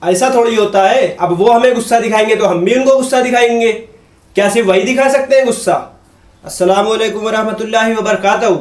ऐसा थोड़ी होता है। अब वो हमें गुस्सा दिखाएंगे तो हम भी उनको गुस्सा दिखाएंगे। क्या सिर्फ वही दिखा सकते हैं गुस्सा? अस्सलाम वालेकुम वरहमतुल्लाहि वबरकातुहू।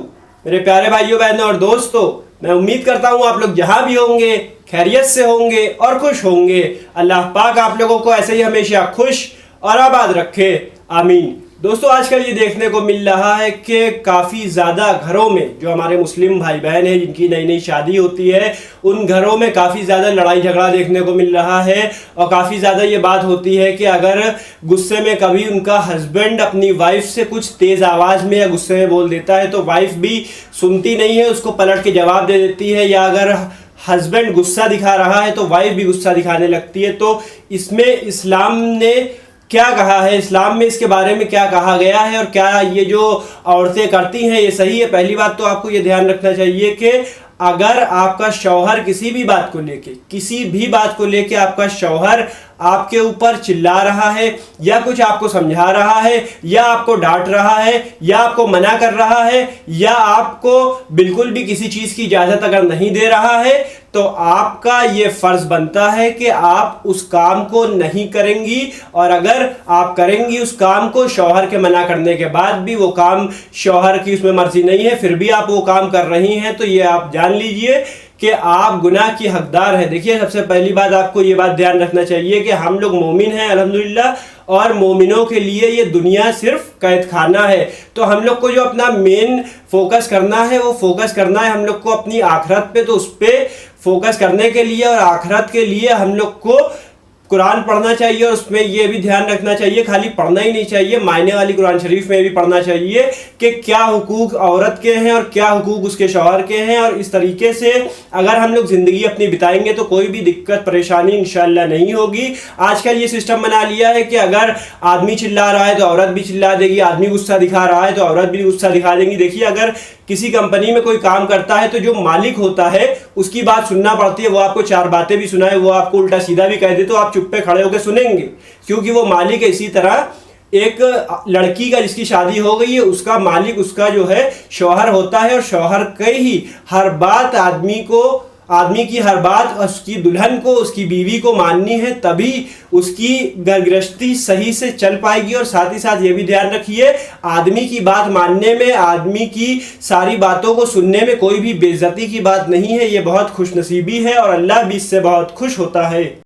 मेरे प्यारे भाइयों बहनों और दोस्तों, मैं उम्मीद करता हूँ आप लोग जहाँ भी होंगे खैरियत से होंगे और खुश होंगे। अल्लाह पाक आप लोगों को ऐसे ही हमेशा खुश और आबाद रखे, आमीन। दोस्तों, आजकल ये देखने को मिल रहा है कि काफ़ी ज़्यादा घरों में जो हमारे मुस्लिम भाई बहन हैं जिनकी नई नई शादी होती है, उन घरों में काफ़ी ज़्यादा लड़ाई झगड़ा देखने को मिल रहा है। और काफ़ी ज़्यादा ये बात होती है कि अगर गुस्से में कभी उनका हस्बैंड अपनी वाइफ से कुछ तेज़ आवाज़ में या गुस्से में बोल देता है तो वाइफ भी सुनती नहीं है, उसको पलट के जवाब दे देती है। या अगर हस्बैंड गुस्सा दिखा रहा है तो वाइफ भी गुस्सा दिखाने लगती है। तो इसमें इस्लाम ने क्या कहा है, इस्लाम में इसके बारे में क्या कहा गया है और क्या ये जो औरतें करती हैं ये सही है? पहली बात तो आपको ये ध्यान रखना चाहिए कि अगर आपका शौहर किसी भी बात को लेके आपका शौहर आपके ऊपर चिल्ला रहा है या कुछ आपको समझा रहा है या आपको डांट रहा है या आपको मना कर रहा है या आपको बिल्कुल भी किसी चीज़ की इजाज़त अगर नहीं दे रहा है, तो आपका ये फ़र्ज़ बनता है कि आप उस काम को नहीं करेंगी। और अगर आप करेंगी उस काम को शौहर के मना करने के बाद भी, वो काम शौहर की उसमें मर्जी नहीं है, फिर भी आप वो काम कर रही हैं, तो ये आप जान लीजिए कि आप गुनाह की हकदार हैं। देखिए, सबसे पहली बात आपको ये बात ध्यान रखना चाहिए कि हम लोग मोमिन हैं अल्हम्दुलिल्लाह, और मोमिनों के लिए ये दुनिया सिर्फ कैद खाना है। तो हम लोग को जो अपना मेन फोकस करना है वो फोकस करना है हम लोग को अपनी आखिरत पे। तो उस पर फोकस करने के लिए और आखिरत के लिए हम लोग को कुरान पढ़ना चाहिए। और उसमें ये भी ध्यान रखना चाहिए, खाली पढ़ना ही नहीं चाहिए, मायने वाली कुरान शरीफ में भी पढ़ना चाहिए कि क्या हुकूक औरत के हैं और क्या हुकूक उसके शौहर के हैं। और इस तरीके से अगर हम लोग ज़िंदगी अपनी बिताएंगे तो कोई भी दिक्कत परेशानी इंशाअल्लाह नहीं होगी। आजकल ये सिस्टम बना लिया है कि अगर आदमी चिल्ला रहा है तो औरत भी चिल्ला देगी, आदमी गुस्सा दिखा रहा है तो औरत भी गुस्सा दिखा देंगी। देखिए, अगर किसी कंपनी में कोई काम करता है तो जो मालिक होता है उसकी बात सुनना पड़ती है। वो आपको चार बातें भी सुनाए, वो आपको उल्टा सीधा भी कह दे तो आप चुप पे खड़े होकर सुनेंगे, क्योंकि वो मालिक है। इसी तरह एक लड़की का जिसकी शादी हो गई है उसका मालिक उसका जो है शौहर होता है, और शौहर के ही हर बात आदमी की हर बात उसकी दुल्हन को, उसकी बीवी को माननी है, तभी उसकी घर गृहस्थी सही से चल पाएगी। और साथ ही साथ ये भी ध्यान रखिए, आदमी की बात मानने में, आदमी की सारी बातों को सुनने में कोई भी बेइज्जती की बात नहीं है। ये बहुत खुशनसीबी है और अल्लाह भी इससे बहुत खुश होता है।